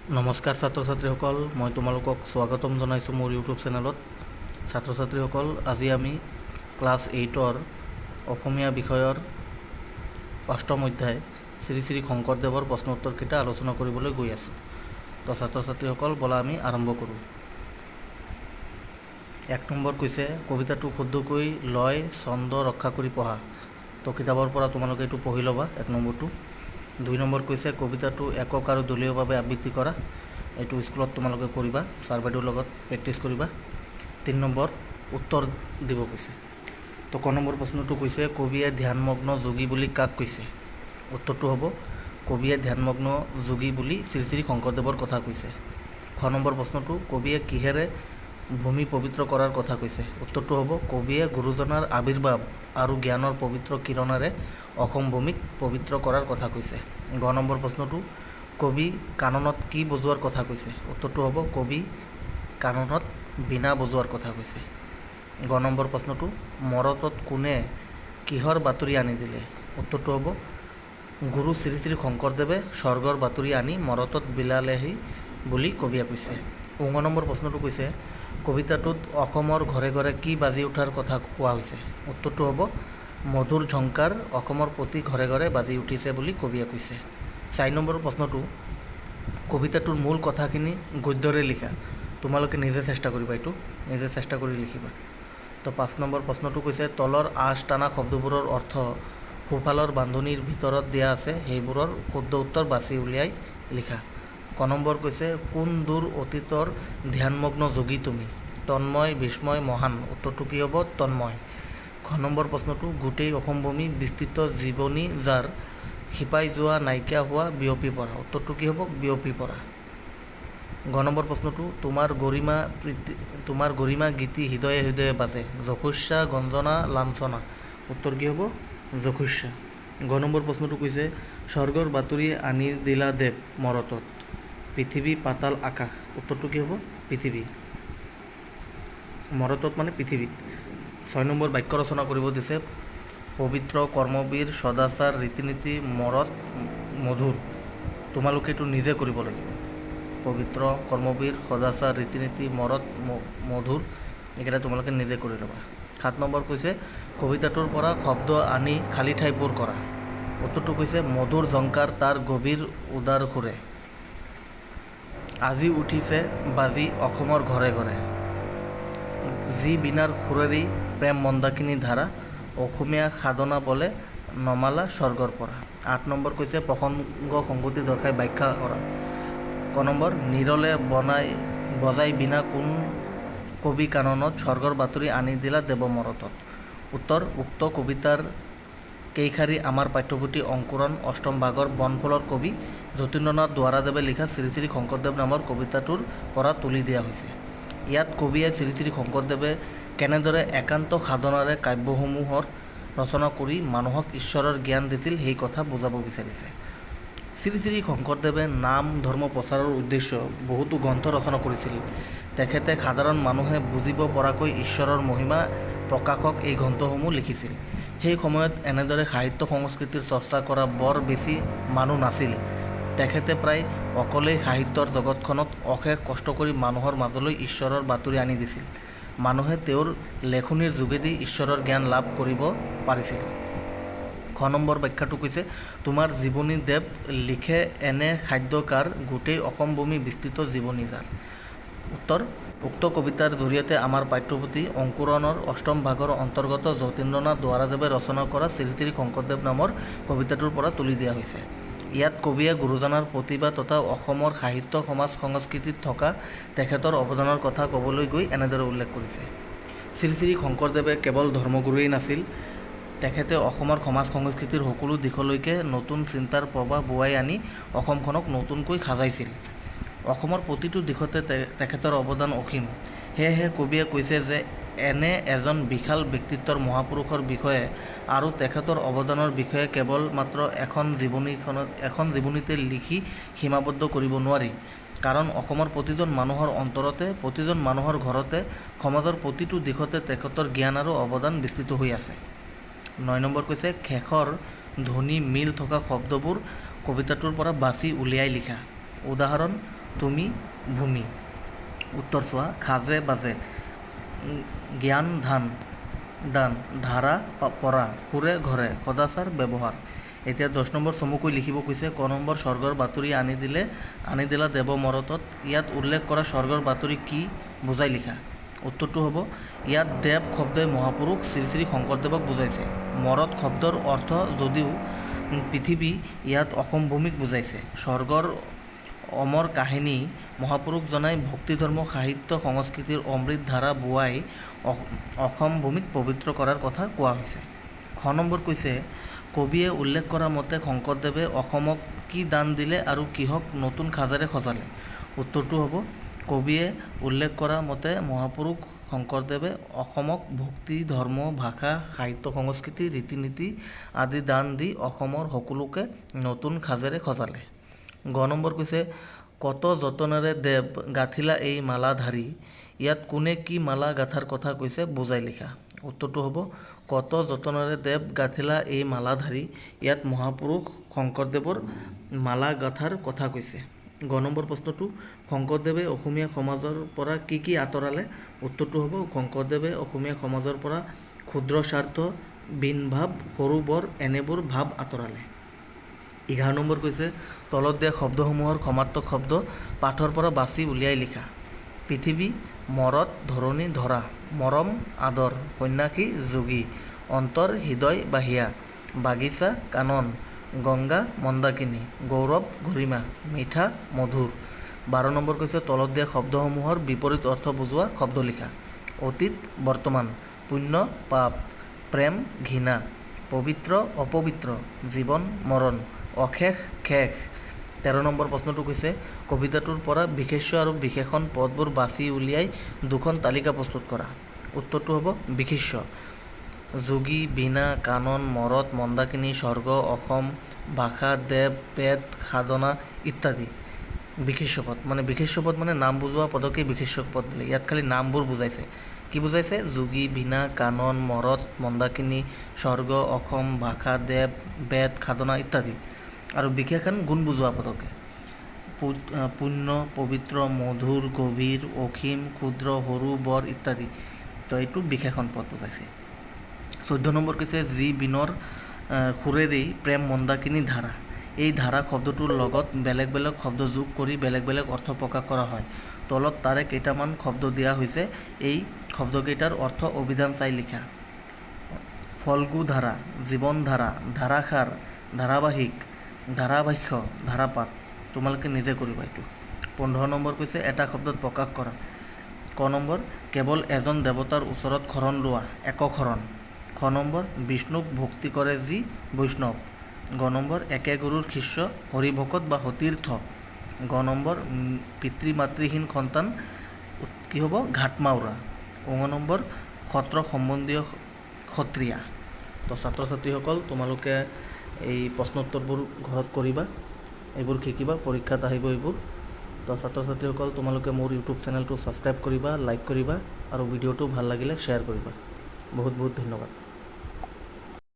নমস্কাৰ ছাত্ৰ ছাত্ৰীসকল, মই তোমালোকক স্বাগতম জনাইছোঁ মোৰ ইউটিউব চেনেলত। ছাত্ৰ ছাত্ৰীসকল, আজি আমি ক্লাছ 8ৰ অসমীয়া বিষয়ৰ অষ্টম অধ্যায় শ্ৰী শ্ৰী শংকৰদেৱৰ প্ৰশ্ন উত্তৰকেইটা আলোচনা কৰিবলৈ গৈ আছোঁ। তো ছাত্ৰ ছাত্ৰীসকল, ব'লা আমি আৰম্ভ কৰোঁ। 1 নম্বৰ কৈছে, কবিতাটো শুদ্ধকৈ লয় ছন্দ ৰক্ষা কৰি পঢ়া। তো কিতাপৰ পৰা তোমালোকে এইটো পঢ়ি ল'বা 1 নম্বৰটো। 2 নম্বৰ কৈছে, কবিতাটো একক আৰু দলীয়ভাৱে আবৃত্তি কৰা। এইটো স্কুলত তোমালোকে কৰিবা, ছাৰ বাইদেউৰ লগত প্ৰেক্টিছ কৰিবা। 3 নম্বৰ, উত্তৰ দিব কৈছে। তো ক নম্বৰ প্ৰশ্নটো কৈছে, কবিয়ে ধ্যানমগ্ন যোগী বুলি কাক কৈছে? উত্তৰটো হ'ব, কবিয়ে ধ্যানমগ্ন যোগী বুলি শ্ৰী শ্ৰী শংকৰদেৱৰ কথা কৈছে। খ নম্বৰ প্ৰশ্নটো, কবিয়ে কিহেৰে ভূমি পবিত্ৰ কৰাৰ কথা কৈছে? উত্তৰটো হ'ব, কবিয়ে গুৰুজনাৰ আৱিৰ্ভাৱ আৰু জ্ঞানৰ পবিত্ৰ কিৰণেৰে অসম ভূমিক পবিত্ৰ কৰাৰ কথা কৈছে। গ নম্বৰ প্ৰশ্নটো, কবি কাননত কি বজোৱাৰ কথা কৈছে? উত্তৰটো হ'ব, কবি কাননত বীণা বজোৱাৰ কথা কৈছে। গ নম্বৰ প্ৰশ্নটো, মৰতত কোনে কিহৰ বাতৰি আনি দিলে? উত্তৰটো হ'ব, গুৰু শ্ৰী শ্ৰী শংকৰদেৱে স্বৰ্গৰ বাতৰি আনি মৰতত বিলালেহি বুলি কবিয়ে কৈছে। ঙ নম্বৰ প্ৰশ্নটো কৈছে, কবিতাটোত অসমৰ ঘৰে ঘৰে কি বাজি উঠাৰ কথা কোৱা হৈছে? উত্তৰটো হ'ব, মধুৰ ঝংকাৰ অসমৰ প্ৰতি ঘৰে ঘৰে বাজি উঠিছে বুলি কবিয়ে কৈছে। 4 নম্বৰ প্ৰশ্নটো, কবিতাটোৰ মূল কথাখিনি গদ্যৰে লিখা। তোমালোকে নিজে চেষ্টা কৰিবা, এইটো নিজে চেষ্টা কৰি লিখিবা। তো 5 নম্বৰ প্ৰশ্নটো কৈছে, তলৰ আঁচ টানা শব্দবোৰৰ অৰ্থ সোঁফালৰ বান্ধনিৰ ভিতৰত দিয়া আছে, সেইবোৰৰ শুদ্ধ উত্তৰ বাছি উলিয়াই লিখা। ক নম্বৰ কৈছে, কোন দূৰ অতীতৰ ধ্যানমগ্ন যোগী তুমি? তন্ময়, বিস্ময়, মহান। উত্তৰটো কি হ'ব? তন্ময়। খ নম্বৰ প্ৰশ্নটো, গোটেই অসম ভূমি বিস্তৃত জীৱনী যাৰ শিপাই যোৱা নাইকিয়া হোৱা বিয়পি পৰা। উত্তৰটো কি হ'ব? বিয়পি পৰা। গ নম্বৰ প্ৰশ্নটো, তোমাৰ গৰিমা গীতি হৃদয়ে হৃদয়ে বাজে, যশস্যা গঞ্জনা লাঞ্ছনা। উত্তৰ কি হ'ব? যশস্যা। গ নম্বৰ প্ৰশ্নটো কৈছে, স্বৰ্গৰ বাতৰি আনি দিলা দেৱ মৰতত, পৃথিৱী পাতাল আকাশ। উত্তৰটো কি হ'ব? পৃথিৱী। মৰতত মানে পৃথিৱীত। 6 নম্বৰ বাক্য ৰচনা কৰিব দিছে, পবিত্ৰ কৰ্মবীৰ সদাচাৰ ৰীতি নীতি মৰত মধুৰ। তোমালোকে এইটো নিজে কৰিব লাগিব। পবিত্ৰ কৰ্মবীৰ সদাচাৰ ৰীতি নীতি মৰত মধুৰ, এইকেইটা তোমালোকে নিজে কৰি ল'বা। 7 নম্বৰ কৈছে, কবিতাটোৰ পৰা শব্দ আনি খালী ঠাই পূৰ কৰা। উত্তৰটো কৈছে, মধুৰ ঝংকাৰ তাৰ গভীৰ উদাৰ সুৰে, আজি উঠিছে বাজি অসমৰ ঘৰে ঘৰে, যি বীণাৰ সুৰেৰি প্ৰেম মন্দাকিনী ধাৰা, অসমীয়া সাধনা বলে নমালা স্বৰ্গৰ পৰা। 8 নম্বৰ কৈছে, প্ৰসংগ সংগতি দৰ্শাই ব্যাখ্যা কৰা। ক নম্বৰ, নিৰলে বজাই বীণা কোন কবি কাননত স্বৰ্গৰ বাতৰি আনি দিলা দেৱ মৰতত। উত্তৰ, উক্ত কবিতাৰ কেইখাৰী আমাৰ পাঠ্যপুথি অংকুৰণ অষ্টম ভাগৰ বনফুলৰ কবি যতীন্দ্ৰনাথ দুৱৰাদেৱে লিখা শ্ৰী শ্ৰী শংকৰদেৱ নামৰ কবিতাটোৰ পৰা তুলি দিয়া হৈছে। ইয়াত কবিয়ে শ্ৰী শ্ৰী শংকৰদেৱে কেনেদৰে একান্ত সাধনাৰে কাব্যসমূহৰ ৰচনা কৰি মানুহক ঈশ্বৰৰ জ্ঞান দিছিল সেই কথা বুজাব বিচাৰিছে। শ্ৰী শ্ৰী শংকৰদেৱে নাম ধৰ্ম প্ৰচাৰৰ উদ্দেশ্য বহুতো গ্ৰন্থ ৰচনা কৰিছিল। তেখেতে সাধাৰণ মানুহে বুজিব পৰাকৈ ঈশ্বৰৰ মহিমা প্ৰকাশক এই গ্ৰন্থসমূহ লিখিছিল। সেই সময়ত এনেদৰে সাহিত্য সংস্কৃতিৰ চৰ্চা কৰা বৰ বেছি মানুহ নাছিল। তেখেতে প্ৰায় অকলেই সাহিত্যৰ জগতখনত অশেষ কষ্ট কৰি মানুহৰ মাজলৈ ঈশ্বৰৰ বাতৰি আনি দিছিল। মানুহে তেওঁৰ লেখনিৰ যোগেদি ঈশ্বৰৰ জ্ঞান লাভ কৰিব পাৰিছিল। খ নম্বৰ ব্যাখ্যাটো কৈছে, তোমাৰ জীৱনী দেৱ লিখে এনে খাদ্যকাৰ, গোটেই অসম ভূমি বিস্তৃত জীৱনী যাৰ। উত্তৰ, উক্ত কবিতাৰ জৰিয়তে আমাৰ পাঠ্যপুথি অংকুৰণৰ অষ্টম ভাগৰ অন্তৰ্গত যতীন্দ্ৰনাথ দুৱৰাদেৱে ৰচনা কৰা শ্ৰী শ্ৰী শংকৰদেৱ নামৰ কবিতাটোৰ পৰা তুলি দিয়া হৈছে। ইয়াত কবিয়ে গুৰুজনাৰ প্ৰতিভা তথা অসমৰ সাহিত্য সমাজ সংস্কৃতিত থকা তেখেতৰ অৱদানৰ কথা ক'বলৈ গৈ এনেদৰে উল্লেখ কৰিছে। শ্ৰী শ্ৰী শংকৰদেৱে কেৱল ধৰ্মগুৰুৱেই নাছিল, তেখেতে অসমৰ সমাজ সংস্কৃতিৰ সকলো দিশলৈকে নতুন চিন্তাৰ প্ৰৱাহ বোৱাই আনি অসমখনক নতুনকৈ সাজাইছিল। অসমৰ প্ৰতিটো দিশতে তেখেতৰ অৱদান অসীম। সেয়েহে কবিয়ে কৈছে যে এনে এজন বিশাল ব্যক্তিত্বৰ মহাপুৰুষৰ বিষয়ে আৰু তেখেতৰ অৱদানৰ বিষয়ে কেৱল মাত্ৰ এখন জীৱনীতে লিখি সীমাবদ্ধ কৰিব নোৱাৰি। কাৰণ অসমৰ প্ৰতিজন মানুহৰ অন্তৰতে, প্ৰতিজন মানুহৰ ঘৰতে, সমাজৰ প্ৰতিটো দিশতে তেখেতৰ জ্ঞান আৰু অৱদান বিস্তৃত হৈ আছে। 9 নম্বৰ কৈছে, শেষৰ ধ্বনি মিল থকা শব্দবোৰ কবিতাটোৰ পৰা বাছি উলিয়াই লিখা। উদাহৰণ, তুমি ভূমি। উত্তৰ চোৱা, খাজে বাজে, জ্ঞান দান, ধাৰা পৰা, সুৰে ঘৰে, সদাচাৰ ব্যৱহাৰ। এতিয়া 10 নম্বৰ চমুকৈ লিখিব কৈছে। ক নম্বৰ, স্বৰ্গৰ বাতৰি আনি দিলা দেৱ মৰতত। ইয়াত উল্লেখ কৰা স্বৰ্গৰ বাতৰি কি বুজাই লিখা। উত্তৰটো হ'ব, ইয়াত দেৱ শব্দই মহাপুৰুষ শ্ৰী শ্ৰী শংকৰদেৱক বুজাইছে। মৰত শব্দৰ অৰ্থ যদিও পৃথিৱী, ইয়াত অসম ভূমিক বুজাইছে। স্বৰ্গৰ অমৰ কাহিনী মহাপুৰুষজনাই ভক্তি ধৰ্ম সাহিত্য সংস্কৃতিৰ অমৃত ধাৰা বোৱাই অসম ভূমিক পবিত্ৰ কৰাৰ কথা কোৱা হৈছে। খ নম্বৰ কৈছে, কবিয়ে উল্লেখ কৰা মতে শংকৰদেৱে অসমক কি দান দিলে আৰু কিহক নতুন সাজেৰে সজালে। উত্তৰটো হ'ব, কবিয়ে উল্লেখ কৰা মতে মহাপুৰুষ শংকৰদেৱে অসমক ভক্তি ধৰ্ম ভাষা সাহিত্য সংস্কৃতি ৰীতি নীতি আদি দান দি অসমৰ সকলোকে নতুন সাজেৰে সজালে। গ নম্বৰ কৈছে, কত যতনেৰে দেৱ গাঁঠিলা এই মালাধাৰী। ইয়াত কোনে কি মালা গাঁথাৰ কথা কৈছে বুজাই লিখা। উত্তৰটো হ'ব, কত যতনেৰে দেৱ গাঁঠিলা এই মালাধাৰী। ইয়াত মহাপুৰুষ শংকৰদেৱৰ মালা গাঁথাৰ কথা কৈছে। গ নম্বৰ প্ৰশ্নটো, শংকৰদেৱে অসমীয়া সমাজৰ পৰা কি কি আঁতৰালে। উত্তৰটো হ'ব, শংকৰদেৱে অসমীয়া সমাজৰ পৰা ক্ষুদ্ৰ স্বাৰ্থ বীনভাৱ সৰু বৰ এনেবোৰ ভাৱ আঁতৰালে। 11 নম্বৰ কৈছে, তলত দিয়া শব্দসমূহৰ সমাৰ্থক শব্দ পাঠৰ পৰা বাছি উলিয়াই লিখা। পৃথিৱী, মৰত ধৰণী ধৰা, মৰম আদৰ, সন্যাসী যোগী, অন্তৰ হৃদয় বাহিয়া, বাগিচা কানন, গংগা মন্দাকিনী, গৌৰৱ গৰিমা, মিঠা মধুৰ। 12 নম্বৰ কৈছে, তলত দিয়া শব্দসমূহৰ বিপৰীত অৰ্থ বুজোৱা শব্দ লিখা। অতীত বৰ্তমান, পুণ্য পাপ, প্ৰেম ঘৃণা, পবিত্ৰ অপবিত্ৰ, জীৱন মৰণ, অশেষ শেষ। 13 নম্বৰ প্ৰশ্নটো কৈছে, কবিতাটোৰ পৰা বিশেষ্য আৰু বিশেষণ পদবোৰ বাছি উলিয়াই দুখন তালিকা প্ৰস্তুত কৰা। উত্তৰটো হ'ব বিশেষ্য, যোগী, বীণা, কানন, মৰত, মন্দাকিনী, স্বৰ্গ, অসম, ভাষা, দেৱ, বেদ, সাধনা ইত্যাদি। বিশেষ্য পদ মানে নাম বুজোৱা পদকে বিশেষ্য পদ বোলে। ইয়াত খালি নামবোৰ বুজাইছে। কি বুজাইছে? যোগী, বীণা, কানন, মৰত, মন্দাকিনী, স্বৰ্গ, অসম, ভাষা, দেৱ, বেদ, সাধনা ইত্যাদি। আৰু বিশেষণ গুণ বুজোৱা পদকে পুণ্য, পবিত্ৰ, মধুৰ, গভীৰ, অসীম, ক্ষুদ্ৰ, সৰু, বৰ ইত্যাদি। তো এইটো বিশেষণ পদ বুজাইছে। 14 নম্বৰ কৈছে, যি বিনৰ সুৰেৰেই প্ৰেম মন্দাকিনী ধাৰা। এই ধাৰা শব্দটোৰ লগত বেলেগ বেলেগ শব্দ যোগ কৰি বেলেগ বেলেগ অৰ্থ প্ৰকাশ কৰা হয়। তলত তাৰে কেইটামান শব্দ দিয়া হৈছে। এই শব্দকেইটাৰ অৰ্থ অভিধান চাই লিখা। ফল্গু ধাৰা, জীৱন ধাৰা, ধাৰাসাৰ, ধাৰাবাহিক, ধাৰাভাষ্য, ধাৰাপাত। তোমালোকে নিজে কৰিবা এইটো। 15 নম্বৰ কৈছে, এটা শব্দত প্ৰকাশ কৰা। ক নম্বৰ, কেৱল এজন দেৱতাৰ ওচৰত শৰণ লোৱা, একক শৰণ। খ নম্বৰ, বিষ্ণুক ভক্তি কৰে যি বৈষ্ণৱ। গ নম্বৰ, একে গুৰুৰ শিষ্য হৰিভকত বা সতীৰ্থ। গ নম্বৰ, পিতৃ মাতৃহীন সন্তান কি হ'ব? ঘাটমাউৰা। ঙ নম্বৰ, সত্ৰ সম্বন্ধীয় সত্ৰীয়া। তো ছাত্ৰ ছাত্ৰীসকল, তোমালোকে এই প্ৰশ্নোত্তৰবোৰ ঘৰত কৰিবা, এইবোৰ শিকিবা, পৰীক্ষাত আহিব এইবোৰ। তো ছাত্ৰ ছাত্ৰীসকল, তোমালোকে মোৰ ইউটিউব চেনেলটো ছাবস্ক্ৰাইব কৰিবা, লাইক কৰিবা আৰু ভিডিঅ'টো ভাল লাগিলে শ্বেয়াৰ কৰিবা। বহুত বহুত ধন্যবাদ।